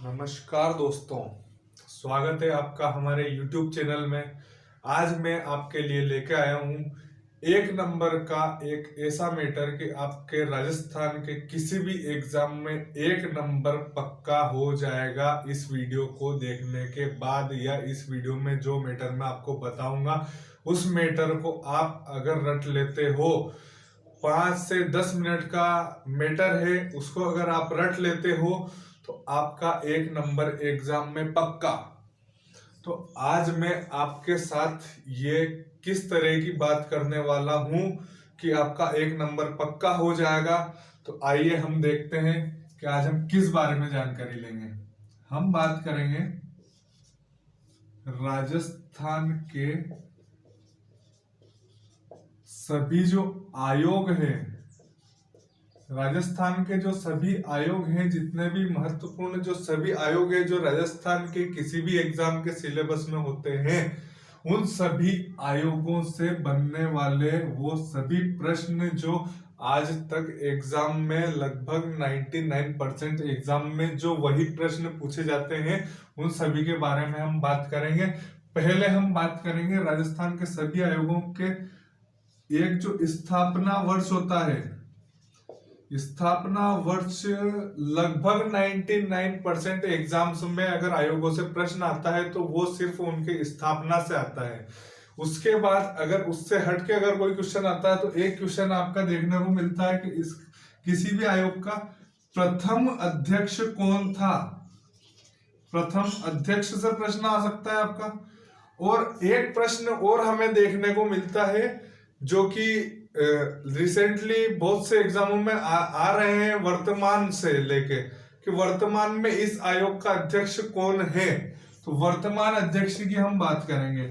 नमस्कार दोस्तों, स्वागत है आपका हमारे YouTube चैनल में। आज मैं आपके लिए लेके आया हूँ एक नंबर का एक ऐसा मैटर कि आपके राजस्थान के किसी भी एग्जाम में एक नंबर पक्का हो जाएगा इस वीडियो को देखने के बाद, या इस वीडियो में जो मैटर मैं आपको बताऊंगा उस मैटर को आप अगर रट लेते हो, 5 से 10 मिनट का मैटर है, उसको अगर आप रट लेते हो तो आपका एक नंबर एग्जाम में पक्का। तो आज मैं आपके साथ ये किस तरह की बात करने वाला हूं कि आपका एक नंबर पक्का हो जाएगा। तो आइए हम देखते हैं कि आज हम किस बारे में जानकारी लेंगे। हम बात करेंगे राजस्थान के सभी जो आयोग हैं, राजस्थान के जो सभी आयोग हैं, जितने भी महत्वपूर्ण जो सभी आयोग हैं जो राजस्थान के किसी भी एग्जाम के सिलेबस में होते हैं, उन सभी आयोगों से बनने वाले वो सभी प्रश्न जो आज तक एग्जाम में लगभग 99% एग्जाम में जो वही प्रश्न पूछे जाते हैं, उन सभी के बारे में हम बात करेंगे। पहले हम बात करेंगे राजस्थान के सभी आयोगों के एक जो स्थापना वर्ष होता है। स्थापना वर्ष लगभग 99% एग्जाम्स में अगर आयोगों से प्रश्न आता है तो वो सिर्फ उनके स्थापना से आता है। उसके बाद अगर उससे हट के अगर कोई क्वेश्चन आता है तो एक क्वेश्चन आपका देखने को मिलता है कि इस किसी भी आयोग का प्रथम अध्यक्ष कौन था। प्रथम अध्यक्ष से प्रश्न आ सकता है आपका। और एक प्रश्न और हमें देखने को मिलता है जो कि रिसेंटली बहुत से एग्जामों में आ रहे हैं, वर्तमान से लेके, कि वर्तमान में इस आयोग का अध्यक्ष कौन है। तो वर्तमान अध्यक्ष की हम बात करेंगे।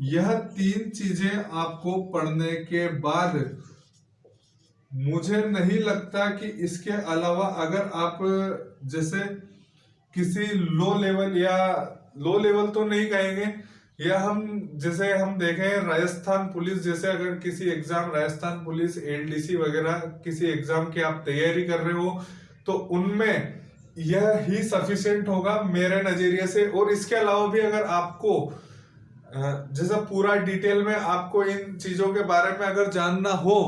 यह 3 चीजें आपको पढ़ने के बाद मुझे नहीं लगता कि इसके अलावा अगर आप जैसे किसी लो लेवल, या लो लेवल तो नहीं कहेंगे, या हम जैसे हम देखें राजस्थान पुलिस जैसे, अगर किसी एग्जाम राजस्थान पुलिस एलडीसी वगैरह किसी एग्जाम की आप तैयारी कर रहे हो तो उनमें यह ही सफिशिएंट होगा मेरे नजरिए से। और इसके अलावा भी अगर आपको जैसा पूरा डिटेल में आपको इन चीजों के बारे में अगर जानना हो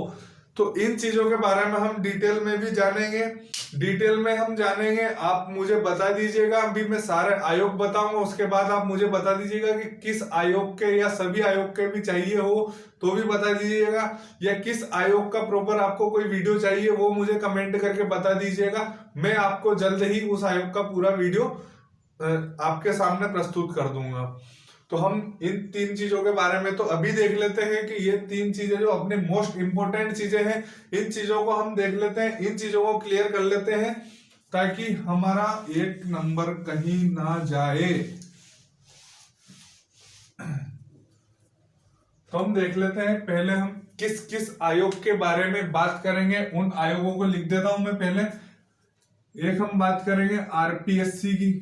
तो इन चीजों के बारे में हम डिटेल में भी जानेंगे। डिटेल में हम जानेंगे, आप मुझे बता दीजिएगा। अभी मैं सारे आयोग बताऊंगा, उसके बाद आप मुझे बता दीजिएगा कि किस आयोग के या सभी आयोग के भी चाहिए हो तो भी बता दीजिएगा, या किस आयोग का प्रॉपर आपको कोई वीडियो चाहिए वो मुझे कमेंट करके बता दीजिएगा। मैं आपको जल्द ही उस आयोग का पूरा वीडियो आपके सामने प्रस्तुत कर दूंगा। तो हम इन 3 चीजों के बारे में तो अभी देख लेते हैं कि ये 3 चीजें जो अपने मोस्ट इंपोर्टेंट चीजें हैं, इन चीजों को हम देख लेते हैं, इन चीजों को क्लियर कर लेते हैं ताकि हमारा एक नंबर कहीं ना जाए। तो हम देख लेते हैं, पहले हम किस किस आयोग के बारे में बात करेंगे। उन आयोगों को लिख देता हूं मैं पहले। एक हम बात करेंगे आरपीएससी की।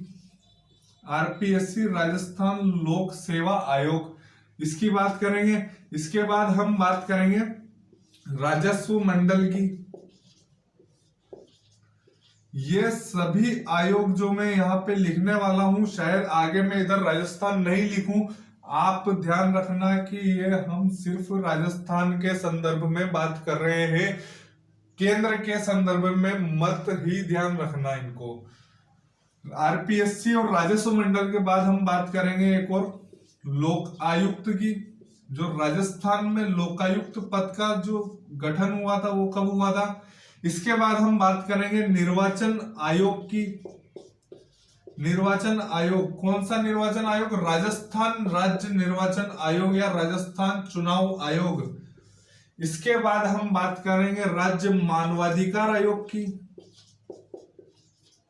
आरपीएससी राजस्थान लोक सेवा आयोग, इसकी बात करेंगे। इसके बाद हम बात करेंगे राजस्व मंडल की। ये सभी आयोग जो मैं यहाँ पे लिखने वाला हूं, शायद आगे मैं इधर राजस्थान नहीं लिखूं। आप ध्यान रखना कि ये हम सिर्फ राजस्थान के संदर्भ में बात कर रहे हैं, केंद्र के संदर्भ में मत ही ध्यान रखना इनको। आरपीएससी और राजस्व मंडल के बाद हम बात करेंगे एक और लोक आयुक्त की। जो राजस्थान में लोकायुक्त पद का जो गठन हुआ था वो कब हुआ था। इसके बाद हम बात करेंगे निर्वाचन आयोग की। निर्वाचन आयोग, कौन सा निर्वाचन आयोग? राजस्थान राज्य निर्वाचन आयोग या राजस्थान चुनाव आयोग। इसके बाद हम बात करेंगे राज्य मानवाधिकार आयोग की,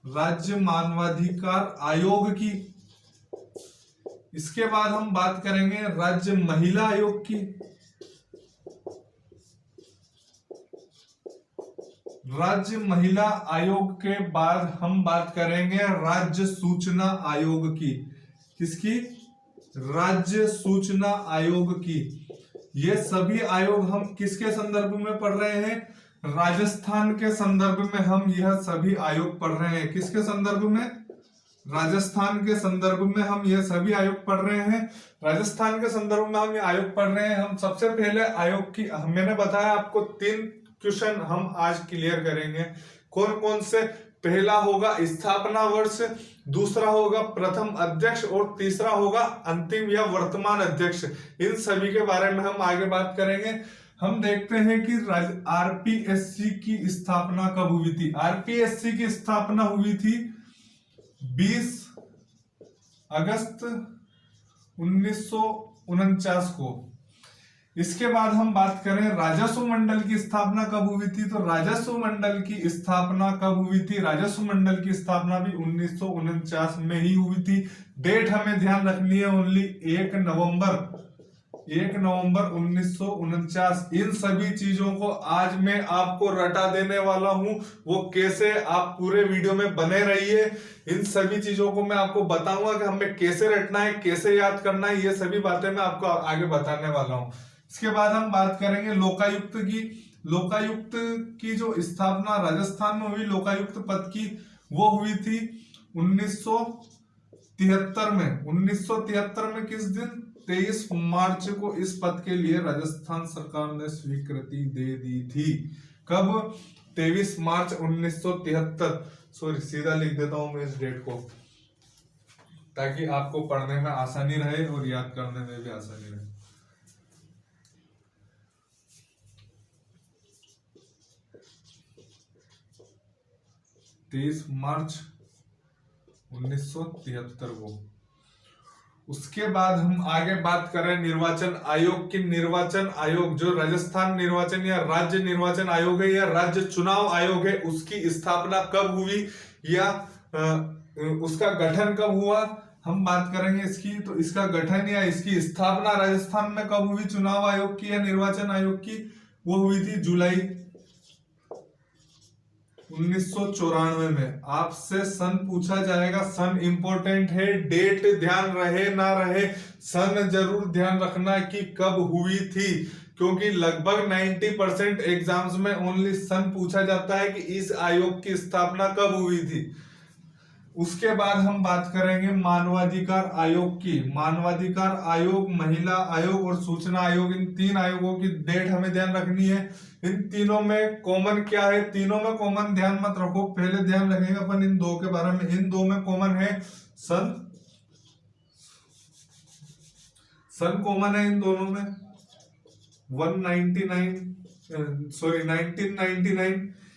राज्य मानवाधिकार आयोग की। इसके बाद हम बात करेंगे राज्य महिला आयोग की, राज्य महिला आयोग के बाद हम बात करेंगे राज्य सूचना आयोग की। किसकी? राज्य सूचना आयोग की। ये सभी आयोग हम किसके संदर्भ में पढ़ रहे हैं? राजस्थान के संदर्भ में हम यह सभी आयोग पढ़ रहे हैं। किसके संदर्भ में? राजस्थान के संदर्भ में हम ये सभी आयोग पढ़ रहे हैं। राजस्थान के संदर्भ में हम ये आयोग पढ़ रहे हैं। हम सबसे पहले आयोग की, मैंने बताया आपको 3 क्वेश्चन हम आज क्लियर करेंगे। कौन कौन से? पहला होगा स्थापना वर्ष, दूसरा होगा प्रथम अध्यक्ष और तीसरा होगा अंतिम या वर्तमान अध्यक्ष। इन सभी के बारे में हम आगे बात करेंगे। हम देखते हैं कि आरपीएससी की स्थापना कब हुई थी। आरपीएससी की स्थापना हुई थी 20 अगस्त 1949 को। इसके बाद हम बात करें राजस्व मंडल की स्थापना कब हुई थी, तो राजस्व मंडल की स्थापना कब हुई थी? राजस्व मंडल की स्थापना भी 1949 में ही हुई थी। डेट हमें ध्यान रखनी है ओनली 1 नवंबर 1949। इन सभी चीजों को आज मैं आपको रटा देने वाला हूं। वो कैसे, आप पूरे वीडियो में बने रहिए। इन सभी चीजों को मैं आपको बताऊंगा कि हमें कैसे रटना है, कैसे याद करना है। ये सभी बातें मैं आपको आगे बताने वाला हूं। इसके बाद हम बात करेंगे लोकायुक्त की। लोकायुक्त की जो स्थापना राजस्थान में हुई, लोकायुक्त पद की, वो हुई थी 1973 में। 1973 में किस दिन? 23 मार्च को इस पद के लिए राजस्थान सरकार ने स्वीकृति दे दी थी। कब? 23 मार्च 1973। सॉरी, सीधा लिख देता हूं मैं इस डेट को, ताकि आपको पढ़ने में आसानी रहे और याद करने में भी आसानी रहे। 23 मार्च 1973 को। उसके बाद हम आगे बात करें निर्वाचन आयोग की। निर्वाचन आयोग जो राजस्थान निर्वाचन या राज्य निर्वाचन आयोग है या राज्य चुनाव आयोग है, उसकी स्थापना कब हुई या उसका गठन कब हुआ, हम बात करेंगे इसकी। तो इसका गठन या इसकी स्थापना राजस्थान में कब हुई चुनाव आयोग की या निर्वाचन आयोग की? वो हुई थी जुलाई 1994 में। आपसे सन पूछा जाएगा, सन इंपॉर्टेंट है। डेट ध्यान रहे ना रहे, सन जरूर ध्यान रखना कि कब हुई थी, क्योंकि लगभग 90% एग्जाम्स में ओनली सन पूछा जाता है कि इस आयोग की स्थापना कब हुई थी। उसके बाद हम बात करेंगे मानवाधिकार आयोग की। मानवाधिकार आयोग, महिला आयोग और सूचना आयोग, इन 3 आयोगों की डेट हमें ध्यान रखनी है। इन तीनों में कॉमन क्या है? तीनों में कॉमन ध्यान मत रखो, पहले ध्यान रखेंगे अपन इन 2 के बारे में। इन 2 में कॉमन है सन कॉमन है इन दोनों में 1999।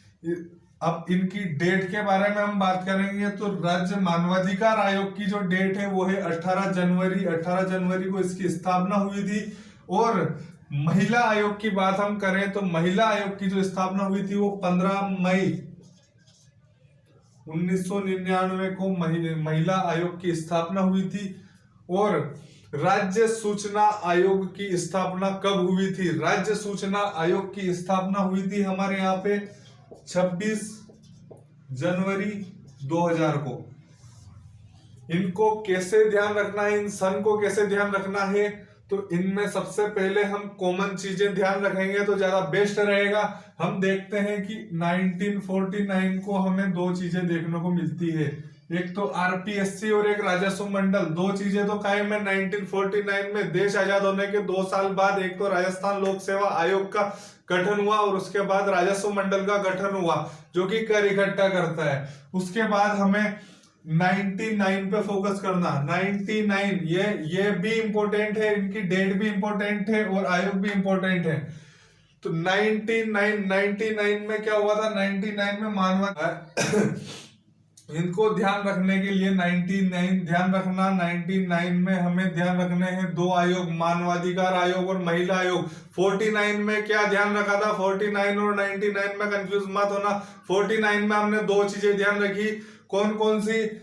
अब इनकी डेट के बारे में हम बात करेंगे तो राज्य मानवाधिकार आयोग की जो डेट है वो है 18 जनवरी को इसकी स्थापना हुई थी। और महिला आयोग की बात हम करें तो महिला आयोग की जो स्थापना हुई थी वो 15 मई 1999 को महिला आयोग की स्थापना हुई थी। और राज्य सूचना आयोग की स्थापना कब हुई थी? राज्य सूचना आयोग की स्थापना हुई थी हमारे यहाँ पे 26 जनवरी 2000 को। इनको कैसे ध्यान रखना है, इन सन को कैसे ध्यान रखना है? तो इनमें सबसे पहले हम कॉमन चीजें ध्यान रखेंगे तो ज्यादा बेस्ट रहेगा। हम देखते हैं कि 1949 को हमें 2 चीजें देखने को मिलती है, एक तो आरपीएससी और एक राजस्व मंडल। 2 चीजें तो कायम है 1949 में। देश आजाद होने के 2 साल बाद एक तो राजस्थान लोक सेवा आयोग का गठन हुआ और उसके बाद राजस्व मंडल का गठन हुआ जो कि कर इकट्ठा करता है। उसके बाद हमें 99 पे फोकस करना। 99 ये भी इंपॉर्टेंट है, इनकी डेट भी इंपॉर्टेंट है और आयोग भी इंपॉर्टेंट है। तो 99 में क्या हुआ था? 99 में मानव इनको ध्यान रखने के लिए 99 ध्यान रखना। 99 में हमें ध्यान रखने हैं 2 आयोग, मानवाधिकार आयोग और महिला आयोग। 49 में क्या ध्यान रखा था? 49 और 99 में कंफ्यूज मत होना। 49 में हमने 2 चीजें ध्यान रखी, कौन कौन सी?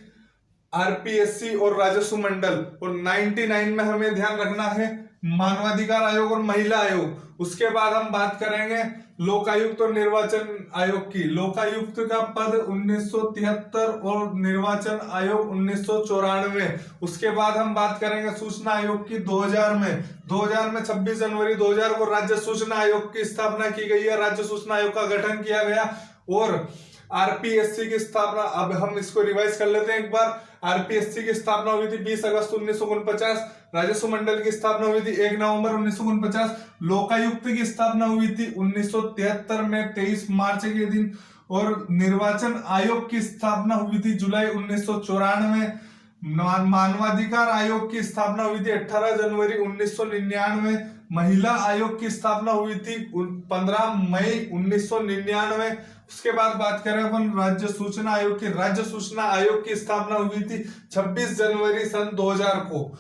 आरपीएससी और राजस्व मंडल। और 99 में हमें ध्यान रखना है मानवाधिकार आयोग और महिला आयोग। उसके बाद हम बात करेंगे लोकायुक्त और निर्वाचन आयोग की। लोकायुक्त का पद 1973 और निर्वाचन आयोग 1994। उसके बाद हम बात करेंगे सूचना आयोग की 2000 में। 26 जनवरी 2000 को राज्य सूचना आयोग की स्थापना की गई है, राज्य सूचना आयोग का गठन किया गया। और आरपीएससी की स्थापना, अब हम इसको रिवाइज कर लेते हैं एक बार। आरपीएससी की स्थापना हुई थी 20 अगस्त 1949। राजस्व मंडल की स्थापना हुई थी 1 नवंबर 1949। लोकायुक्त की स्थापना हुई थी 1973 में 23 मार्च के दिन। और निर्वाचन आयोग की स्थापना हुई थी जुलाई 1994। मानवाधिकार आयोग की स्थापना हुई थी 18 जनवरी 1999। महिला आयोग की स्थापना हुई थी 15 मई 1999। उसके बाद बात करें अपन राज्य सूचना आयोग की, राज्य सूचना आयोग की स्थापना हुई थी 26 जनवरी सन 2000 को।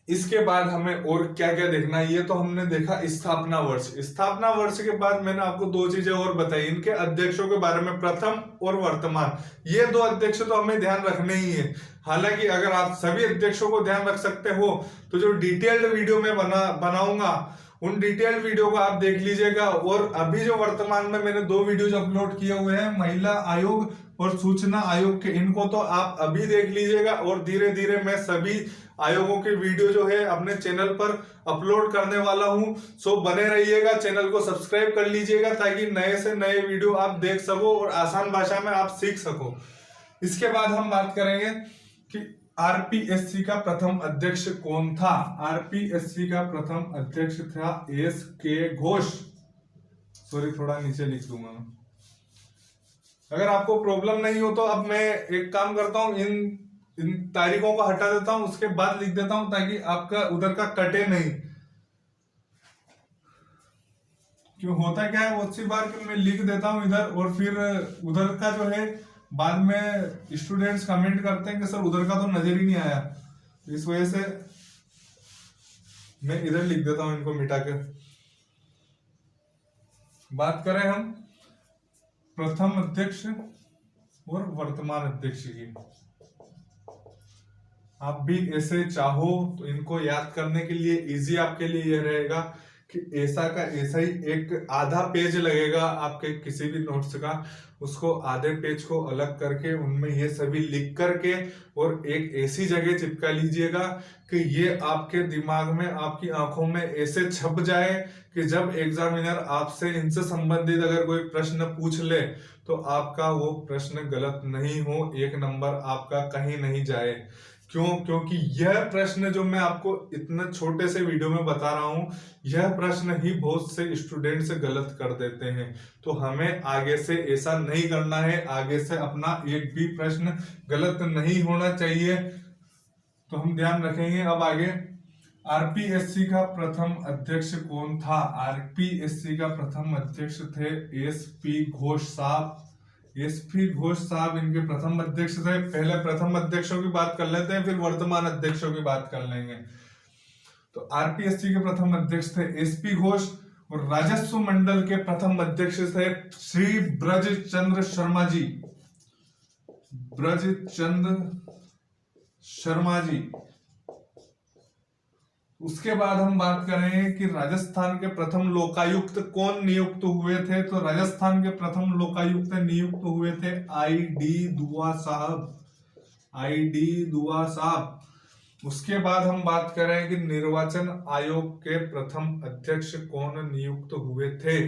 इसके बाद हमें और क्या क्या देखना है, ये तो हमने देखा स्थापना वर्ष। स्थापना वर्ष के बाद मैंने आपको दो चीजें और बताई, इनके अध्यक्षों के बारे में, प्रथम और वर्तमान। ये दो अध्यक्ष तो हमें ध्यान रखने ही है। हालांकि अगर आप सभी अध्यक्षों को ध्यान रख सकते हो तो जो डिटेल्ड वीडियो में बनाऊंगा उन डिटेल्ड वीडियो को आप देख लीजिएगा। और अभी जो वर्तमान में मैंने दो वीडियोज अपलोड किए हुए हैं, महिला आयोग और सूचना आयोग के, इनको तो आप अभी देख लीजिएगा। और धीरे धीरे मैं सभी आयोगों की वीडियो जो है अपने चैनल पर अपलोड करने वाला हूं। सो बने रहिएगा, चैनल को सब्सक्राइब कर लीजिएगा ताकि नए से नए वीडियो आप देख सको और आसान भाषा में आप सीख सको। इसके बाद हम बात करेंगे कि आरपीएससी का प्रथम अध्यक्ष कौन था। आरपीएससी का प्रथम अध्यक्ष था एस.के. घोष। सॉरी, थोड़ा नीचे लिख दूंगा मैं। अगर आपको प्रॉब्लम नहीं हो तो अब मैं एक काम करता हूं, इन तारीखों को हटा देता हूं, उसके बाद लिख देता हूं ताकि आपका उधर का कटे नहीं। क्यों होता क्या है बहुत सी बार कि मैं लिख देता हूं इधर और फिर उधर का जो है बाद में स्टूडेंट्स कमेंट करते हैं कि सर उधर का तो नजर ही नहीं आया। तो इस वजह से मैं इधर लिख देता हूं इनको मिटा के। बात करें हम प्रथम अध्यक्ष और वर्तमान अध्यक्ष की। आप भी ऐसे चाहो तो इनको याद करने के लिए इजी आपके लिए यह रहेगा कि ऐसा का ऐसा ही एक आधा पेज लगेगा आपके किसी भी नोट्स का, उसको आधे पेज को अलग करके उनमें ये सभी लिख करके और एक ऐसी जगह चिपका लीजिएगा कि ये आपके दिमाग में, आपकी आंखों में ऐसे छप जाए कि जब एग्जामिनर आपसे इनसे संबंधित अगर कोई प्रश्न पूछ ले तो आपका वो प्रश्न गलत नहीं हो, एक नंबर आपका कहीं नहीं जाए। क्यों? क्योंकि यह प्रश्न जो मैं आपको इतने छोटे से वीडियो में बता रहा हूं, यह प्रश्न ही बहुत से स्टूडेंट से गलत कर देते हैं। तो हमें आगे से ऐसा नहीं करना है, आगे से अपना एक भी प्रश्न गलत नहीं होना चाहिए। तो हम ध्यान रखेंगे। अब आगे आरपीएससी का प्रथम अध्यक्ष कौन था। आरपीएससी का प्रथम अध्यक्ष थे एस.पी. घोष साहब। एस.पी. घोष साहब इनके प्रथम अध्यक्ष थे। पहले प्रथम अध्यक्षों की बात कर लेते हैं, फिर वर्तमान अध्यक्षों की बात कर लेंगे। तो आरपीएससी के प्रथम अध्यक्ष थे एस.पी. घोष और राजस्व मंडल के प्रथम अध्यक्ष थे श्री ब्रजचंद्र शर्मा जी। ब्रजचंद्र शर्मा जी। उसके बाद हम बात करें कि राजस्थान के प्रथम लोकायुक्त कौन नियुक्त हुए थे। तो राजस्थान के प्रथम लोकायुक्त नियुक्त हुए थे आई.डी. दुआ साहब। आई.डी. दुआ साहब। उसके बाद हम बात करें कि निर्वाचन आयोग के प्रथम अध्यक्ष कौन नियुक्त हुए थे।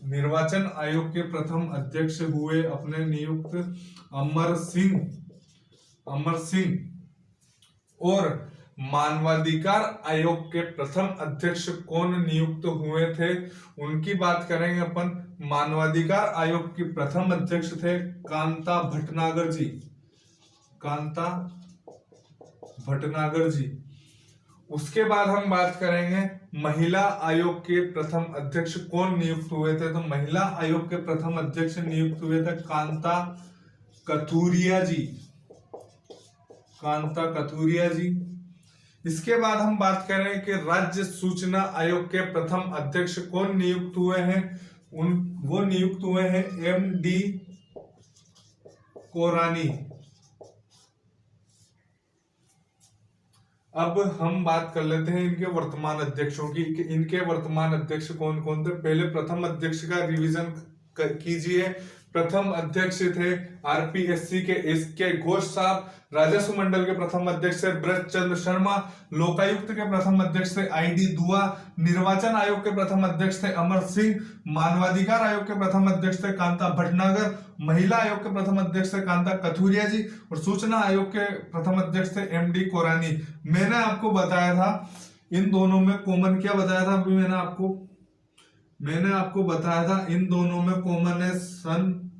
निर्वाचन आयोग के प्रथम अध्यक्ष हुए अपने नियुक्त अमर सिंह। और मानवाधिकार आयोग के प्रथम अध्यक्ष कौन नियुक्त हुए थे, उनकी बात करेंगे अपन। मानवाधिकार आयोग के प्रथम अध्यक्ष थे कांता भटनागर जी। कांता भटनागर जी। उसके बाद हम बात करेंगे महिला आयोग के प्रथम अध्यक्ष कौन नियुक्त हुए थे। तो महिला आयोग के प्रथम अध्यक्ष नियुक्त हुए थे कांता कथूरिया जी। कांता कथूरिया जी। इसके बाद हम बात करें कि राज्य सूचना आयोग के प्रथम अध्यक्ष कौन नियुक्त हुए हैं। वो नियुक्त हुए हैं एम.डी. कोरानी। अब हम बात कर लेते हैं इनके वर्तमान अध्यक्षों की कि इनके वर्तमान अध्यक्ष कौन कौन थे। पहले प्रथम अध्यक्ष का रिवीजन कीजिए। प्रथम अध्यक्ष थे आरपीएससी के इसके घोष साहब, राजस्व मंडल के प्रथम अध्यक्ष थे ब्रज चंद्र शर्मा, लोकायुक्त के प्रथम अध्यक्ष थे आईडी दुआ, निर्वाचन आयोग के प्रथम अध्यक्ष थे अमर सिंह, मानवाधिकार आयोग के प्रथम अध्यक्ष थे कांता भटनागर, महिला आयोग के प्रथम अध्यक्ष थे कांता कथुरिया जी, और सूचना आयोग के प्रथम अध्यक्ष थे एमडी कोरानी। मैंने आपको बताया था इन दोनों में कॉमन क्या बताया था, अभी मैंने आपको बताया था इन दोनों में कॉमन है सन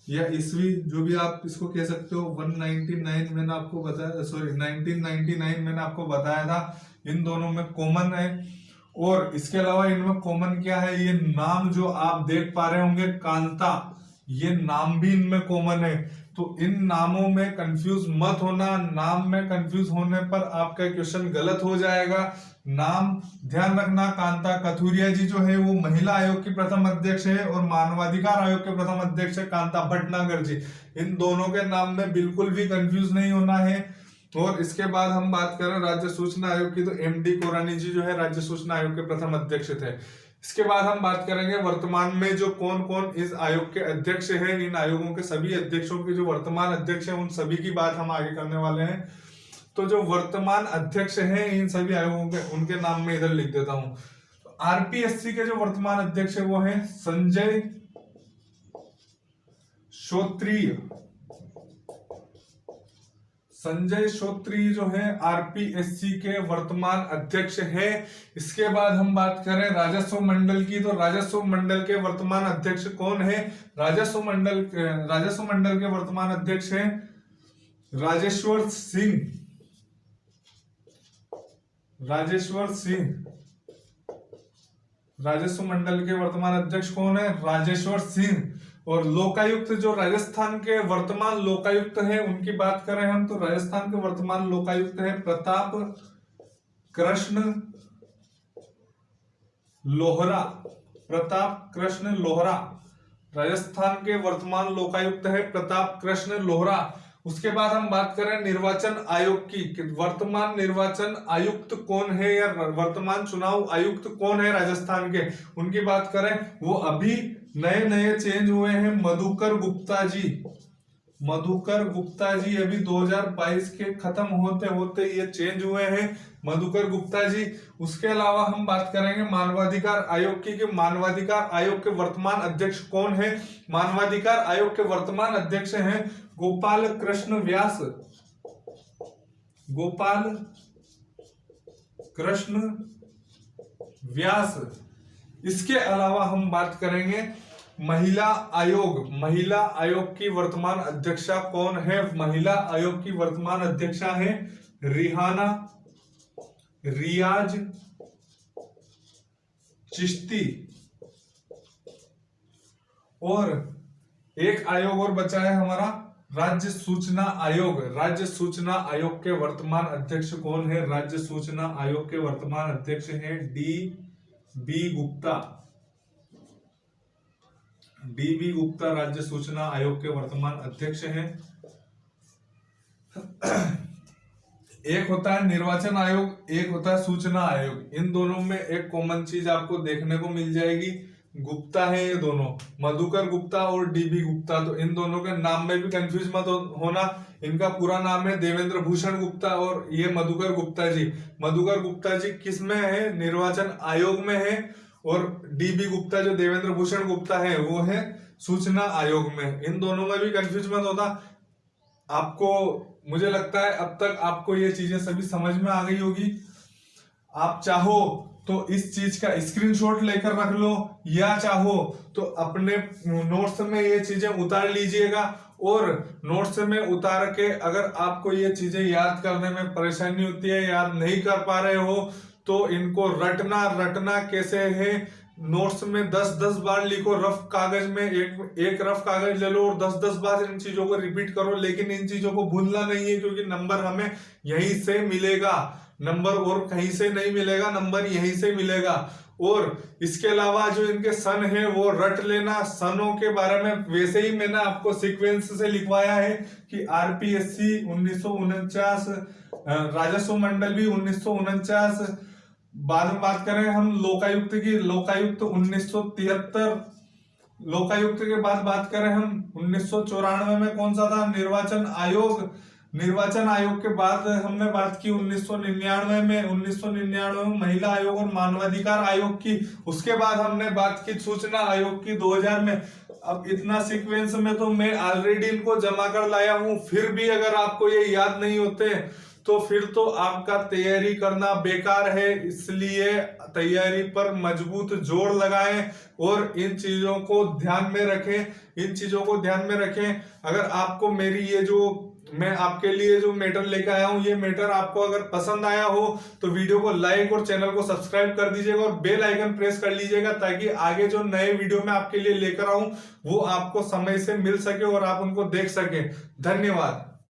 या ईस्वी, जो भी आप इसको कह सकते हो। 199 मैंने आपको बताया, सॉरी 1999 मैंने आपको बताया था, इन दोनों में कॉमन है। और इसके अलावा इनमें कॉमन क्या है, ये नाम जो आप देख पा रहे होंगे कांता, ये नाम भी इनमें कॉमन है। तो इन नामों में कंफ्यूज मत होना, नाम में कंफ्यूज होने पर आपका क्वेश्चन गलत हो जाएगा। नाम ध्यान रखना, कांता कथुरिया जी जो है वो महिला आयोग की प्रथम अध्यक्ष है, और मानवाधिकार आयोग के प्रथम अध्यक्ष है कांता भटनागर जी। इन दोनों के नाम में बिल्कुल भी कंफ्यूज नहीं होना है। और इसके बाद हम बात करें राज्य सूचना आयोग की, तो एमडी कोरानी जी जो है राज्य सूचना आयोग के प्रथम अध्यक्ष थे। इसके बाद हम बात करेंगे वर्तमान में जो कौन कौन इस आयोग के अध्यक्ष हैं। इन आयोगों के सभी अध्यक्षों के जो वर्तमान अध्यक्ष हैं उन सभी की बात हम आगे करने वाले हैं। तो जो वर्तमान अध्यक्ष हैं इन सभी आयोगों के, उनके नाम में इधर लिख देता हूं। तो आरपीएससी के जो वर्तमान अध्यक्ष है वो है संजय श्रोत्रिय। संजय श्रोत्रिय जो है आरपीएससी के वर्तमान अध्यक्ष है। इसके बाद हम बात करें राजस्व मंडल की, तो राजस्व मंडल के वर्तमान अध्यक्ष कौन है, राजस्व मंडल के वर्तमान अध्यक्ष है राजेश्वर सिंह। राजस्व मंडल के वर्तमान अध्यक्ष कौन है, राजेश्वर सिंह। और लोकायुक्त जो राजस्थान के वर्तमान लोकायुक्त हैं उनकी बात करें हम, तो राजस्थान के वर्तमान लोकायुक्त है प्रताप कृष्ण लोहरा। राजस्थान के वर्तमान लोकायुक्त है प्रताप कृष्ण लोहरा। उसके बाद हम बात करें निर्वाचन आयोग की, वर्तमान निर्वाचन आयुक्त कौन है या वर्तमान चुनाव आयुक्त कौन है राजस्थान के, उनकी बात करें, वो अभी नए चेंज हुए हैं मधुकर गुप्ता जी अभी 2022 के खत्म होते ये चेंज हुए हैं मधुकर गुप्ता जी। उसके अलावा हम बात करेंगे मानवाधिकार आयोग की, कि मानवाधिकार आयोग के वर्तमान अध्यक्ष कौन है। मानवाधिकार आयोग के वर्तमान अध्यक्ष हैं गोपाल कृष्ण व्यास। इसके अलावा हम बात करेंगे महिला आयोग की वर्तमान अध्यक्षा कौन है। महिला आयोग की वर्तमान अध्यक्षा है रियाज चिश्ती। और एक आयोग और बचा है हमारा राज्य सूचना आयोग के वर्तमान अध्यक्ष कौन है, राज्य सूचना आयोग के वर्तमान अध्यक्ष है डी बी गुप्ता राज्य सूचना आयोग के वर्तमान अध्यक्ष हैं। एक होता है निर्वाचन आयोग, एक होता है सूचना आयोग। इन दोनों में एक कॉमन चीज आपको देखने को मिल जाएगी, गुप्ता है ये दोनों, मधुकर गुप्ता और डीबी गुप्ता। तो इन दोनों के नाम में भी कंफ्यूज मत होना, इनका पूरा नाम है देवेंद्र भूषण गुप्ता और ये मधुकर गुप्ता जी। मधुकर गुप्ता जी किस में है, निर्वाचन आयोग में है, और डीबी गुप्ता जो देवेंद्र भूषण गुप्ता है वो है सूचना आयोग में। इन दोनों में भी कंफ्यूज मत होता। आपको, मुझे लगता है अब तक आपको ये चीजें सभी समझ में आ गई होगी। आप चाहो तो इस चीज का स्क्रीनशॉट लेकर रख लो, या चाहो तो अपने नोट्स में ये चीजें उतार लीजिएगा, और नोट्स में उतार के अगर आपको ये चीजें याद करने में परेशानी होती है, याद नहीं कर पा रहे हो, तो इनको रटना कैसे है, नोट्स में 10-10 बार लिखो। रफ कागज में एक रफ कागज ले लो और 10-10 बार इन चीजों को रिपीट करो, लेकिन इन चीजों को भूलना नहीं है, क्योंकि नंबर हमें यहीं से मिलेगा, नंबर और कहीं से नहीं मिलेगा, नंबर यहीं से मिलेगा। और इसके अलावा जो इनके सन है वो रट लेना। सनों के बारे में वैसे ही मैंने आपको सीक्वेंस से लिखवाया है कि आरपीएससी 1949, राजस्व मंडल भी 1949। बाद में बात करें हम लोकायुक्त की, लोकायुक्त 1973, लोकायुक्त के बाद बात करें हम 1994 में कौन सा था, निर्वाचन आयोग। निर्वाचन आयोग के बाद हमने बात की 1999 में, 1999 में महिला आयोग और मानवाधिकार आयोग की। उसके बाद हमने बात की सूचना आयोग की 2000 में। अब इतना सीक्वेंस में तो मैं ऑलरेडी इनको जमा कर लाया हूं, फिर भी अगर आपको ये याद नहीं होते तो फिर तो आपका तैयारी करना बेकार है। इसलिए तैयारी पर मजबूत जोर लगाएं और इन चीजों को ध्यान में रखें, इन चीजों को ध्यान में रखें। अगर आपको मेरी ये जो मैं आपके लिए जो मैटर लेकर आया हूं, ये मैटर आपको अगर पसंद आया हो तो वीडियो को लाइक और चैनल को सब्सक्राइब कर दीजिएगा और बेल आइकन प्रेस कर लीजिएगा, ताकि आगे जो नए वीडियो मैं आपके लिए लेकर आऊं वो आपको समय से मिल सके और आप उनको देख सके। धन्यवाद।